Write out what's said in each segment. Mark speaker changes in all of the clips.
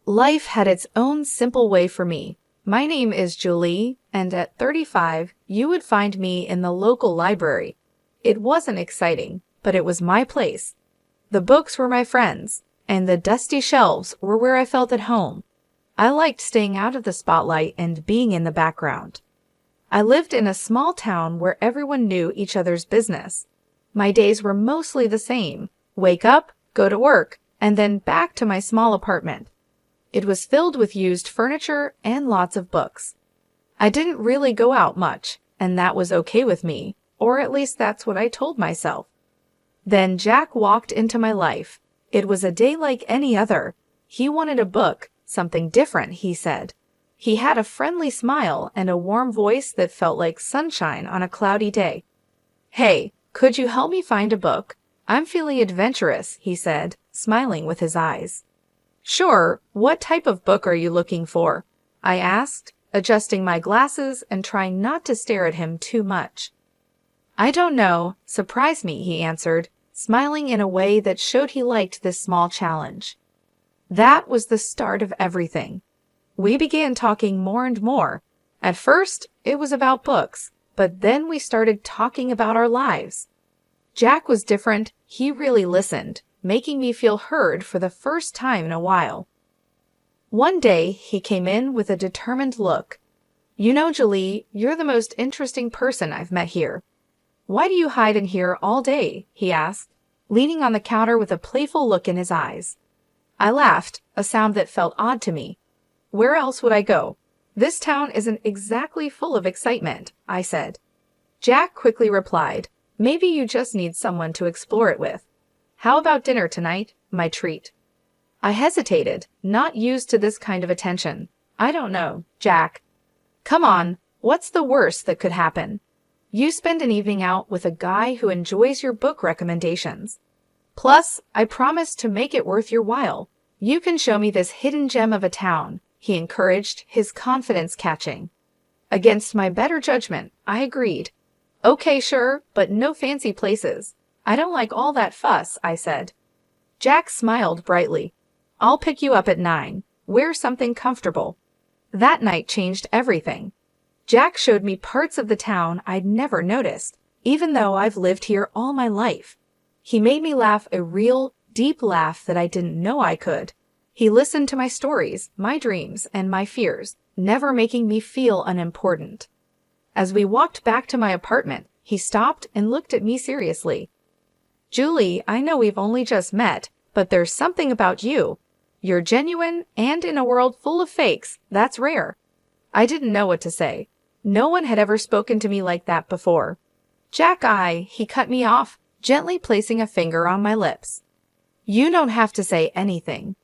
Speaker 1: Life had its own simple way for me. My name is Julie, and at 35, you would find me in the local library. It wasn't exciting, but it was my place. The books were my friends, and the dusty shelves were where I felt at home. I liked staying out of the spotlight and being in the background. I lived in a small town where everyone knew each other's business. My days were mostly the same. Wake up, go to work, and then back to my small apartment. It was filled with used furniture and lots of books. I didn't really go out much, and that was okay with me, or at least that's what I told myself. Then Jack walked into my life. It was a day like any other. He wanted a book, something different, he said. He had a friendly smile and a warm voice that felt like sunshine on a cloudy day. "Hey, could you help me find a book? I'm feeling adventurous," he said, smiling with his eyes. "Sure, what type of book are you looking for?" I asked, adjusting my glasses and trying not to stare at him too much. "I don't know. Surprise me," he answered, smiling in a way that showed he liked this small challenge. That was the start of everything. We began talking more and more. At first, it was about books, but then we started talking about our lives. Jack was different. He really listened, making me feel heard for the first time in a while. One day, he came in with a determined look. "You know, Julie, you're the most interesting person I've met here." "Why do you hide in here all day?" he asked, leaning on the counter with a playful look in his eyes. I laughed, a sound that felt odd to me. "Where else would I go? This town isn't exactly full of excitement," I said. Jack quickly replied, "Maybe you just need someone to explore it with. How about dinner tonight, my treat?" I hesitated, not used to this kind of attention. "I don't know, Jack." "Come on, what's the worst that could happen? You spend an evening out with a guy who enjoys your book recommendations. Plus, I promise to make it worth your while. You can show me this hidden gem of a town," he encouraged, his confidence catching. Against my better judgment, I agreed. "Okay, sure, but no fancy places. I don't like all that fuss," I said. Jack smiled brightly. "I'll pick you up at 9. Wear something comfortable." That night changed everything. Jack showed me parts of the town I'd never noticed, even though I've lived here all my life. He made me laugh a real, deep laugh that I didn't know I could. He listened to my stories, my dreams, and my fears, never making me feel unimportant. As we walked back to my apartment, he stopped and looked at me seriously. "Julie, I know we've only just met, but there's something about you. You're genuine, and in a world full of fakes, that's rare." I didn't know what to say. No one had ever spoken to me like that before. "Jack, he cut me off, gently placing a finger on my lips. "You don't have to say anything.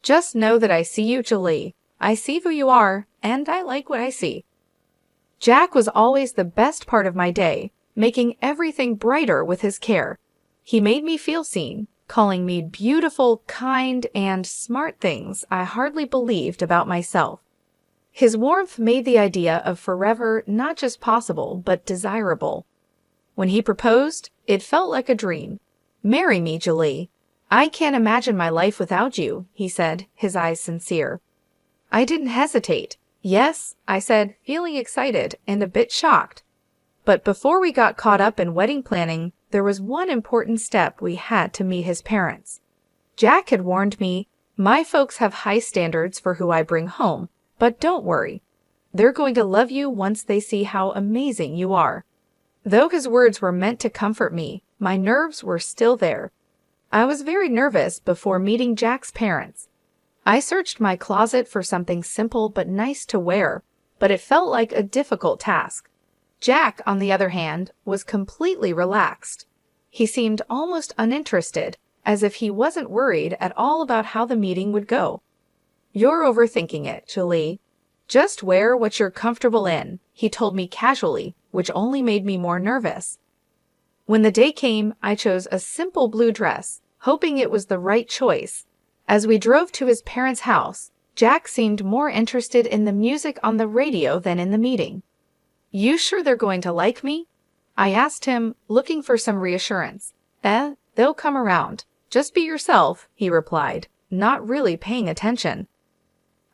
Speaker 1: Just know that I see you, Julie. I see who you are, and I like what I see." Jack was always the best part of my day, making everything brighter with his care. He made me feel seen, calling me beautiful, kind, and smart things I hardly believed about myself. His warmth made the idea of forever not just possible, but desirable. When he proposed, it felt like a dream. "Marry me, Julie." "I can't imagine my life without you," he said, his eyes sincere. I didn't hesitate. "Yes," I said, feeling excited and a bit shocked. But before we got caught up in wedding planning, there was one important step we had to meet his parents. Jack had warned me, "My folks have high standards for who I bring home, but don't worry. They're going to love you once they see how amazing you are." Though his words were meant to comfort me, my nerves were still there. I was very nervous before meeting Jack's parents. I searched my closet for something simple but nice to wear, but it felt like a difficult task. Jack, on the other hand, was completely relaxed. He seemed almost uninterested, as if he wasn't worried at all about how the meeting would go. "You're overthinking it, Julie. Just wear what you're comfortable in," he told me casually, which only made me more nervous. When the day came, I chose a simple blue dress, hoping it was the right choice. As we drove to his parents' house, Jack seemed more interested in the music on the radio than in the meeting. "You sure they're going to like me?" I asked him, looking for some reassurance. They'll come around. Just be yourself," he replied, not really paying attention.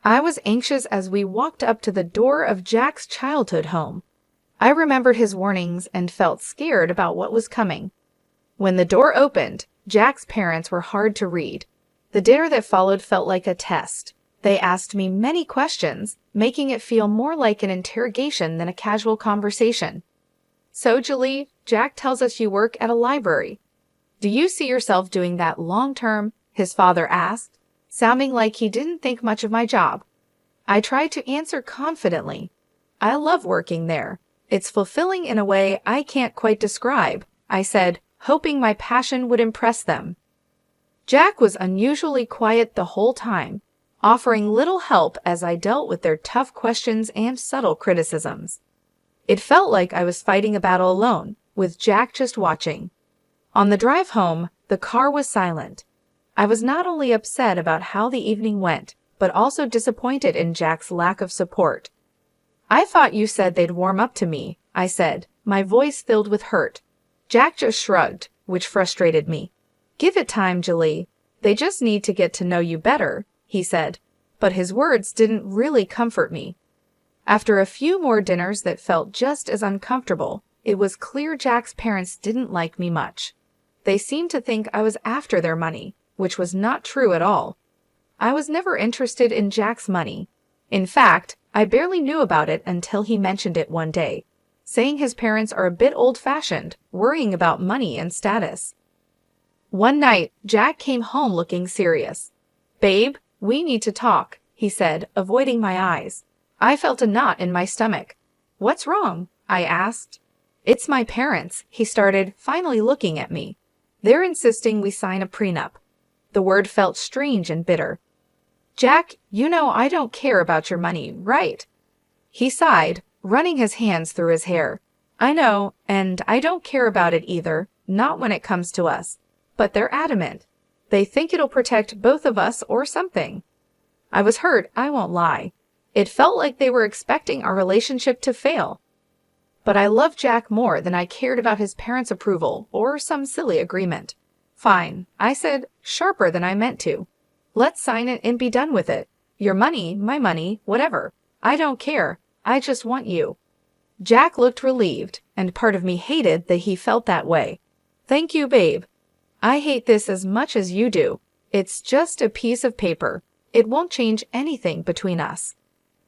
Speaker 1: I was anxious as we walked up to the door of Jack's childhood home. I remembered his warnings and felt scared about what was coming. When the door opened, Jack's parents were hard to read. The dinner that followed felt like a test. They asked me many questions, making it feel more like an interrogation than a casual conversation. So, Julie, Jack tells us you work at a library. Do you see yourself doing that long-term? His father asked, sounding like he didn't think much of my job. I tried to answer confidently. I love working there. It's fulfilling in a way I can't quite describe, I said, hoping my passion would impress them. Jack was unusually quiet the whole time, offering little help as I dealt with their tough questions and subtle criticisms. It felt like I was fighting a battle alone, with Jack just watching. On the drive home, the car was silent. I was not only upset about how the evening went, but also disappointed in Jack's lack of support. I thought you said they'd warm up to me, I said, my voice filled with hurt. Jack just shrugged, which frustrated me. Give it time, Julie. They just need to get to know you better, he said, but his words didn't really comfort me. After a few more dinners that felt just as uncomfortable, it was clear Jack's parents didn't like me much. They seemed to think I was after their money, which was not true at all. I was never interested in Jack's money. In fact, I barely knew about it until he mentioned it one day, saying his parents are a bit old-fashioned, worrying about money and status. One night, Jack came home looking serious. "Babe, we need to talk," he said, avoiding my eyes. I felt a knot in my stomach. "What's wrong?" I asked. "It's my parents," he started, finally looking at me. "They're insisting we sign a prenup." The word felt strange and bitter. "Jack, you know I don't care about your money, right?" He sighed, running his hands through his hair. "I know, and I don't care about it either, not when it comes to us. But they're adamant. They think it'll protect both of us or something." I was hurt, I won't lie. It felt like they were expecting our relationship to fail. But I loved Jack more than I cared about his parents' approval or some silly agreement. "Fine," I said, sharper than I meant to. "Let's sign it and be done with it. Your money, my money, whatever. I don't care. I just want you." Jack looked relieved, and part of me hated that he felt that way. "Thank you, babe. I hate this as much as you do. It's just a piece of paper. It won't change anything between us."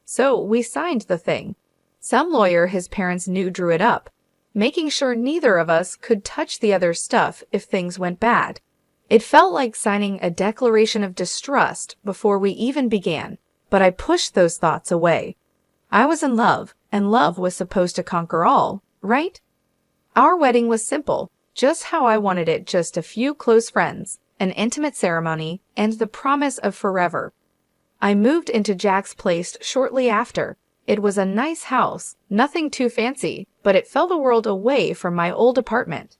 Speaker 1: So we signed the thing. Some lawyer his parents knew drew it up, making sure neither of us could touch the other's stuff if things went bad. It felt like signing a declaration of distrust before we even began, but I pushed those thoughts away. I was in love, and love was supposed to conquer all, right? Our wedding was simple, just how I wanted it, just a few close friends, an intimate ceremony, and the promise of forever. I moved into Jack's place shortly after. It was a nice house, nothing too fancy, but it felt a world away from my old apartment.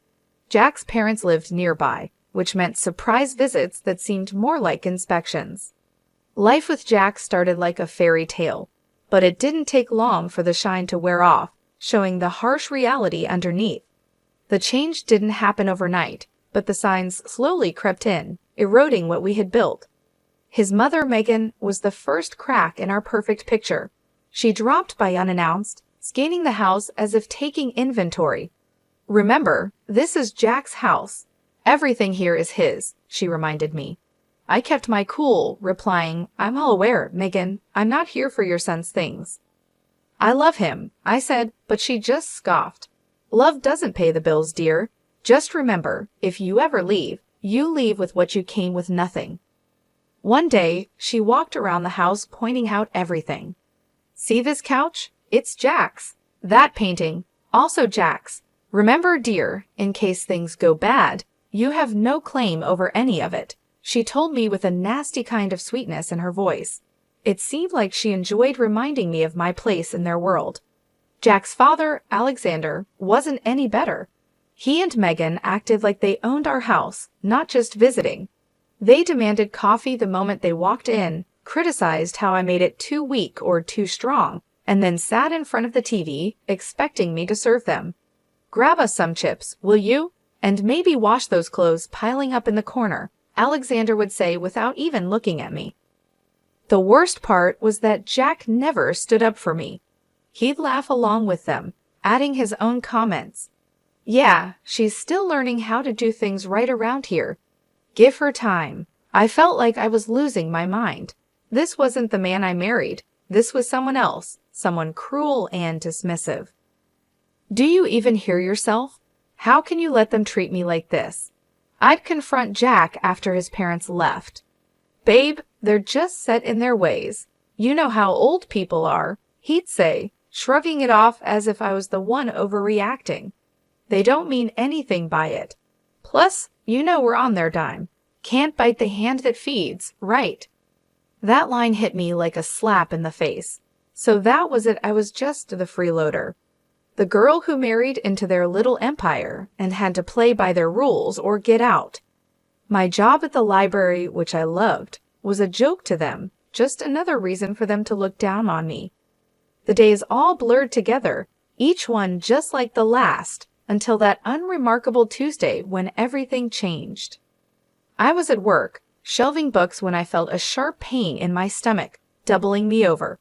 Speaker 1: Jack's parents lived nearby, which meant surprise visits that seemed more like inspections. Life with Jack started like a fairy tale, but it didn't take long for the shine to wear off, showing the harsh reality underneath. The change didn't happen overnight, but the signs slowly crept in, eroding what we had built. His mother, Megan, was the first crack in our perfect picture. She dropped by unannounced, scanning the house as if taking inventory. "Remember, this is Jack's house. Everything here is his," she reminded me. I kept my cool, replying, "I'm all aware, Megan. I'm not here for your son's things." "I love him," I said, but she just scoffed. "Love doesn't pay the bills, dear. Just remember, if you ever leave, you leave with what you came with, nothing." One day, she walked around the house pointing out everything. "See this couch? It's Jack's. That painting, also Jack's. Remember, dear, in case things go bad, you have no claim over any of it," she told me with a nasty kind of sweetness in her voice. It seemed like she enjoyed reminding me of my place in their world. Jack's father, Alexander, wasn't any better. He and Megan acted like they owned our house, not just visiting. They demanded coffee the moment they walked in, criticized how I made it too weak or too strong, and then sat in front of the TV, expecting me to serve them. "Grab us some chips, will you? And maybe wash those clothes piling up in the corner," Alexander would say without even looking at me. The worst part was that Jack never stood up for me. He'd laugh along with them, adding his own comments. Yeah, she's still learning how to do things right around here. Give her time. I felt like I was losing my mind. This wasn't the man I married. This was someone else, someone cruel and dismissive. Do you even hear yourself? How can you let them treat me like this? I'd confront Jack after his parents left. Babe, they're just set in their ways. You know how old people are, he'd say, shrugging it off as if I was the one overreacting. They don't mean anything by it. Plus, you know we're on their dime. Can't bite the hand that feeds, right? That line hit me like a slap in the face. So that was it. I was just the freeloader. The girl who married into their little empire and had to play by their rules or get out. My job at the library, which I loved, was a joke to them, just another reason for them to look down on me. The days all blurred together, each one just like the last, until that unremarkable Tuesday when everything changed. I was at work, shelving books when I felt a sharp pain in my stomach, doubling me over.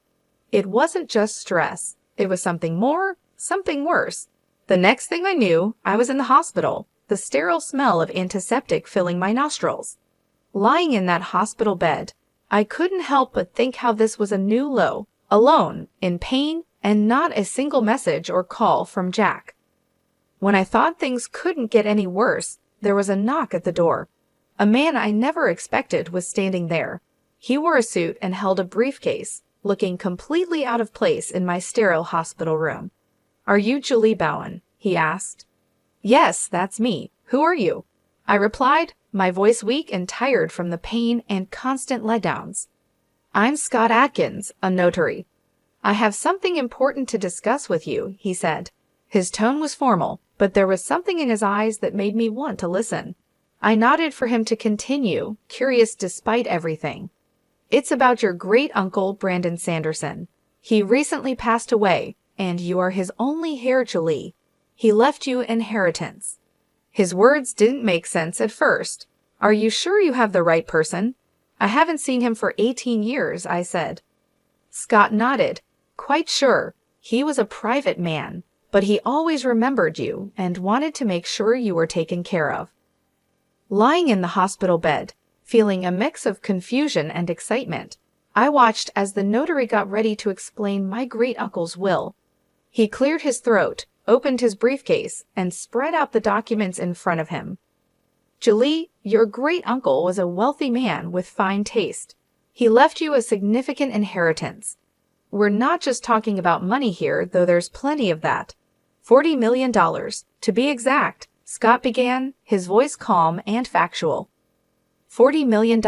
Speaker 1: It wasn't just stress. It was something more, something worse. The next thing I knew, I was in the hospital, the sterile smell of antiseptic filling my nostrils. Lying in that hospital bed, I couldn't help but think how this was a new low, alone, in pain, and not a single message or call from Jack. When I thought things couldn't get any worse, there was a knock at the door. A man I never expected was standing there. He wore a suit and held a briefcase, looking completely out of place in my sterile hospital room. Are you Julie Bowen? He asked. Yes, that's me. Who are you? I replied, my voice weak and tired from the pain and constant letdowns. I'm Scott Atkins, a notary. I have something important to discuss with you, he said. His tone was formal, but there was something in his eyes that made me want to listen. I nodded for him to continue, curious despite everything. It's about your great-uncle, Brandon Sanderson. He recently passed away, and you are his only heir, Julie. He left you inheritance. His words didn't make sense at first. Are you sure you have the right person? I haven't seen him for 18 years, I said. Scott nodded. Quite sure. He was a private man, but he always remembered you and wanted to make sure you were taken care of. Lying in the hospital bed, feeling a mix of confusion and excitement, I watched as the notary got ready to explain my great-uncle's will. He cleared his throat, opened his briefcase, and spread out the documents in front of him. Julie, your great-uncle was a wealthy man with fine taste. He left you a significant inheritance. We're not just talking about money here, though there's plenty of that. $40 million, to be exact, Scott began, his voice calm and factual. $40 million?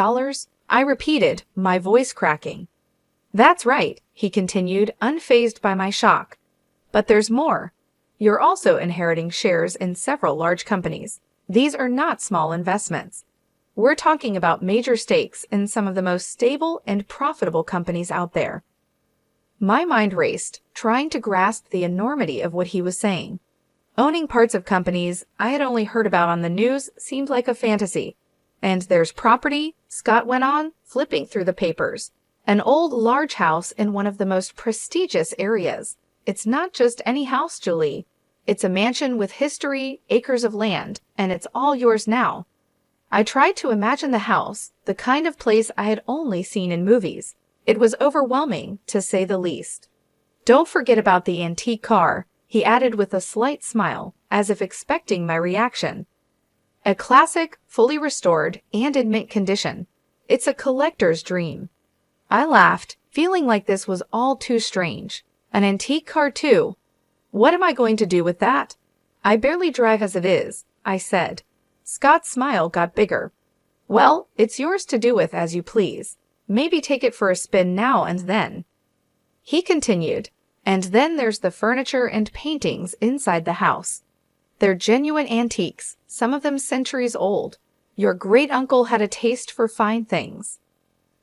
Speaker 1: I repeated, my voice cracking. That's right, he continued, unfazed by my shock. But there's more. You're also inheriting shares in several large companies. These are not small investments. We're talking about major stakes in some of the most stable and profitable companies out there. My mind raced, trying to grasp the enormity of what he was saying. Owning parts of companies I had only heard about on the news seemed like a fantasy. And there's property, Scott went on, flipping through the papers. An old large house in one of the most prestigious areas. It's not just any house, Julie. It's a mansion with history, acres of land, and it's all yours now. I tried to imagine the house, the kind of place I had only seen in movies. It was overwhelming, to say the least. Don't forget about the antique car, he added with a slight smile, as if expecting my reaction. A classic, fully restored, and in mint condition. It's a collector's dream. I laughed, feeling like this was all too strange. An antique car too. What am I going to do with that? I barely drive as it is, I said. Scott's smile got bigger. Well, it's yours to do with as you please. Maybe take it for a spin now and then. He continued, and then there's the furniture and paintings inside the house. They're genuine antiques, some of them centuries old. Your great-uncle had a taste for fine things.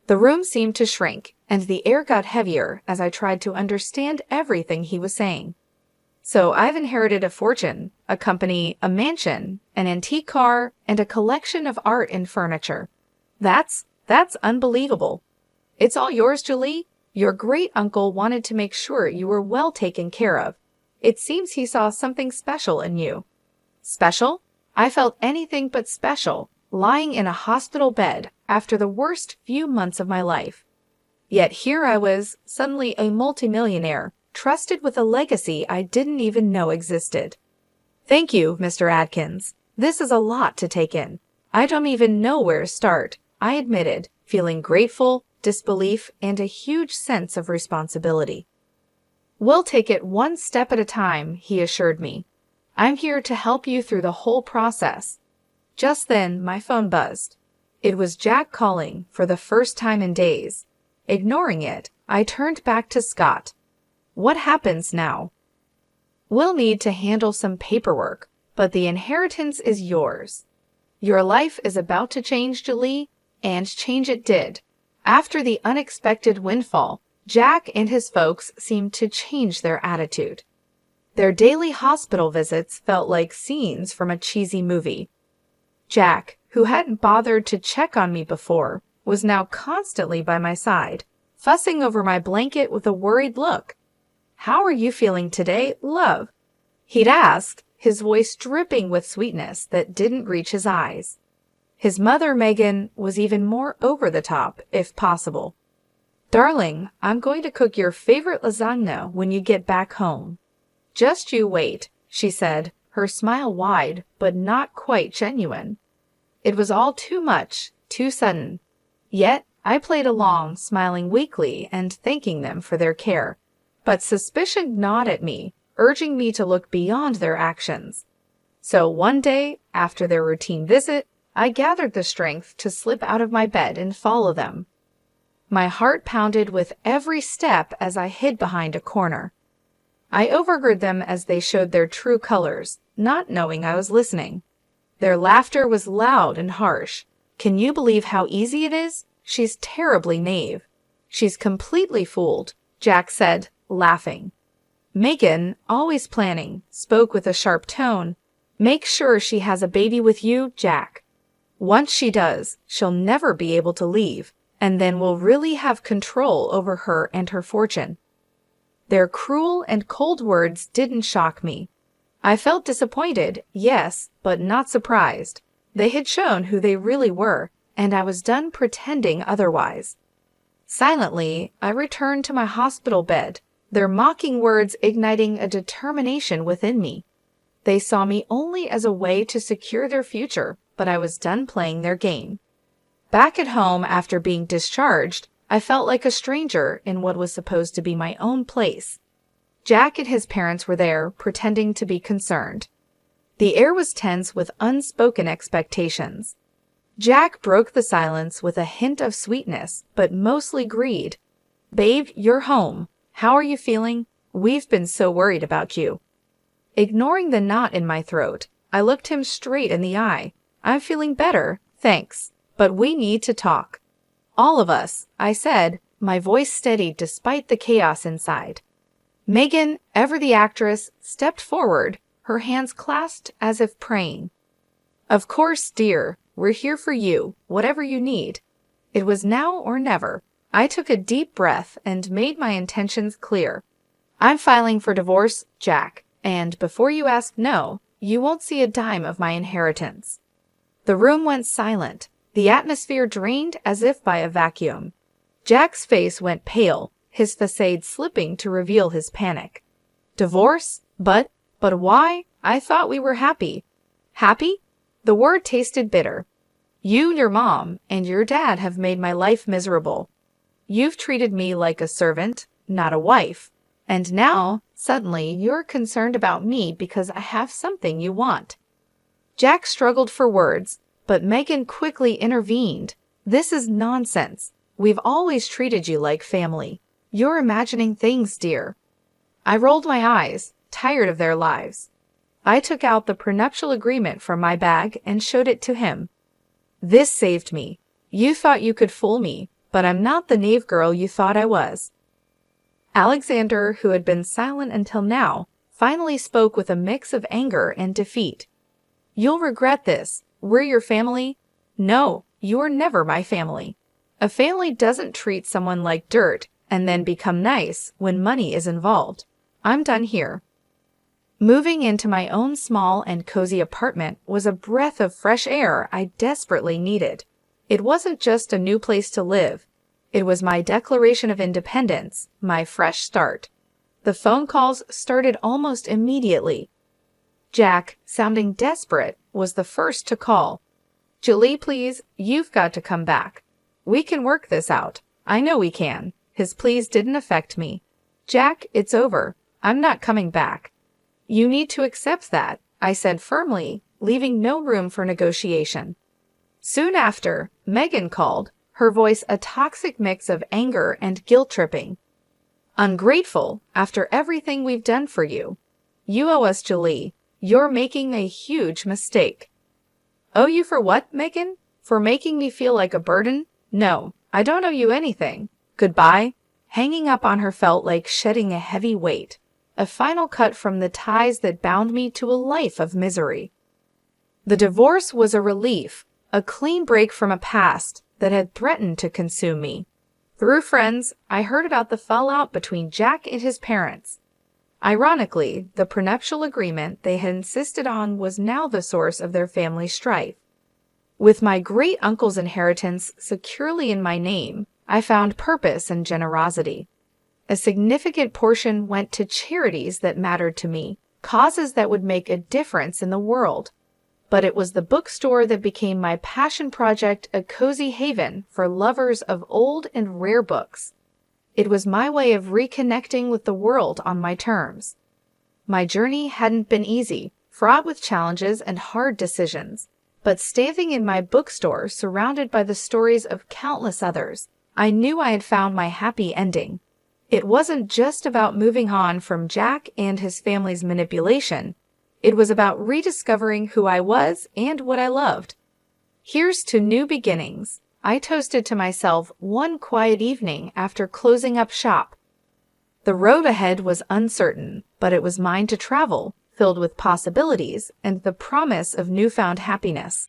Speaker 1: The room seemed to shrink, and the air got heavier as I tried to understand everything he was saying. So I've inherited a fortune, a company, a mansion, an antique car, and a collection of art and furniture. That's unbelievable. It's all yours, Julie. Your great uncle wanted to make sure you were well taken care of. It seems he saw something special in you. Special? I felt anything but special, lying in a hospital bed after the worst few months of my life. Yet here I was, suddenly a multimillionaire, trusted with a legacy I didn't even know existed. Thank you, Mr. Adkins. This is a lot to take in. I don't even know where to start, I admitted, feeling grateful, disbelief, and a huge sense of responsibility. We'll take it one step at a time, he assured me. I'm here to help you through the whole process. Just then, my phone buzzed. It was Jack calling for the first time in days. Ignoring it, I turned back to Scott. What happens now? We'll need to handle some paperwork, but the inheritance is yours. Your life is about to change, Julie, and change it did. After the unexpected windfall, Jack and his folks seemed to change their attitude. Their daily hospital visits felt like scenes from a cheesy movie. Jack, who hadn't bothered to check on me before, was now constantly by my side, fussing over my blanket with a worried look. "How are you feeling today, love?" he'd ask, his voice dripping with sweetness that didn't reach his eyes. His mother, Megan, was even more over the top, if possible. "Darling, I'm going to cook your favorite lasagna when you get back home." "Just you wait," she said, her smile wide but not quite genuine. It was all too much, too sudden. Yet I played along, smiling weakly and thanking them for their care. But suspicion gnawed at me, urging me to look beyond their actions. So one day, after their routine visit, I gathered the strength to slip out of my bed and follow them. My heart pounded with every step as I hid behind a corner. I overheard them as they showed their true colors, not knowing I was listening. Their laughter was loud and harsh. "Can you believe how easy it is? She's terribly naive." "She's completely fooled," Jack said, laughing. Megan, always planning, spoke with a sharp tone. "Make sure she has a baby with you, Jack. Once she does, she'll never be able to leave, and then we'll really have control over her and her fortune." Their cruel and cold words didn't shock me. I felt disappointed, yes, but not surprised. They had shown who they really were, and I was done pretending otherwise. Silently, I returned to my hospital bed, their mocking words igniting a determination within me. They saw me only as a way to secure their future, but I was done playing their game. Back at home after being discharged, I felt like a stranger in what was supposed to be my own place. Jack and his parents were there, pretending to be concerned. The air was tense with unspoken expectations. Jack broke the silence with a hint of sweetness, but mostly greed. "Babe, you're home. How are you feeling? We've been so worried about you." Ignoring the knot in my throat, I looked him straight in the eye. "I'm feeling better, thanks, but we need to talk." "All of us," I said, my voice steady despite the chaos inside. Megan, ever the actress, stepped forward, her hands clasped as if praying. "Of course, dear, we're here for you, whatever you need." It was now or never. I took a deep breath and made my intentions clear. "I'm filing for divorce, Jack, and before you ask no, you won't see a dime of my inheritance." The room went silent, the atmosphere drained as if by a vacuum. Jack's face went pale, his facade slipping to reveal his panic. "Divorce? But why? I thought we were happy." "Happy?" The word tasted bitter. "You, your mom, and your dad have made my life miserable. You've treated me like a servant, not a wife. And now, suddenly, you're concerned about me because I have something you want." Jack struggled for words, but Megan quickly intervened. "This is nonsense. We've always treated you like family. You're imagining things, dear." I rolled my eyes, tired of their lives. I took out the prenuptial agreement from my bag and showed it to him. "This saved me. You thought you could fool me, but I'm not the knave girl you thought I was." Alexander, who had been silent until now, finally spoke with a mix of anger and defeat. "You'll regret this. We're your family." "No, you're never my family." A family doesn't treat someone like dirt and then become nice when money is involved. I'm done here. Moving into my own small and cozy apartment was a breath of fresh air I desperately needed. It wasn't just a new place to live. It was my declaration of independence, my fresh start. The phone calls started almost immediately. Jack, sounding desperate, was the first to call. "Julie, please, you've got to come back. We can work this out. I know we can." His pleas didn't affect me. "Jack, it's over. I'm not coming back." "You need to accept that," I said firmly, leaving no room for negotiation. Soon after, Megan called, her voice a toxic mix of anger and guilt-tripping. "Ungrateful, after everything we've done for you. You owe us, Julie. You're making a huge mistake." "Owe you for what, Megan? For making me feel like a burden? No, I don't owe you anything. Goodbye." Hanging up on her felt like shedding a heavy weight, a final cut from the ties that bound me to a life of misery. The divorce was a relief, a clean break from a past that had threatened to consume me. Through friends, I heard about the fallout between Jack and his parents. Ironically, the prenuptial agreement they had insisted on was now the source of their family strife. With my great-uncle's inheritance securely in my name, I found purpose and generosity. A significant portion went to charities that mattered to me, causes that would make a difference in the world. But it was the bookstore that became my passion project, a cozy haven for lovers of old and rare books. It was my way of reconnecting with the world on my terms. My journey hadn't been easy, fraught with challenges and hard decisions. But standing in my bookstore, surrounded by the stories of countless others, I knew I had found my happy ending. It wasn't just about moving on from Jack and his family's manipulation. It was about rediscovering who I was and what I loved. Here's to new beginnings, I toasted to myself one quiet evening after closing up shop. The road ahead was uncertain, but it was mine to travel, filled with possibilities and the promise of newfound happiness.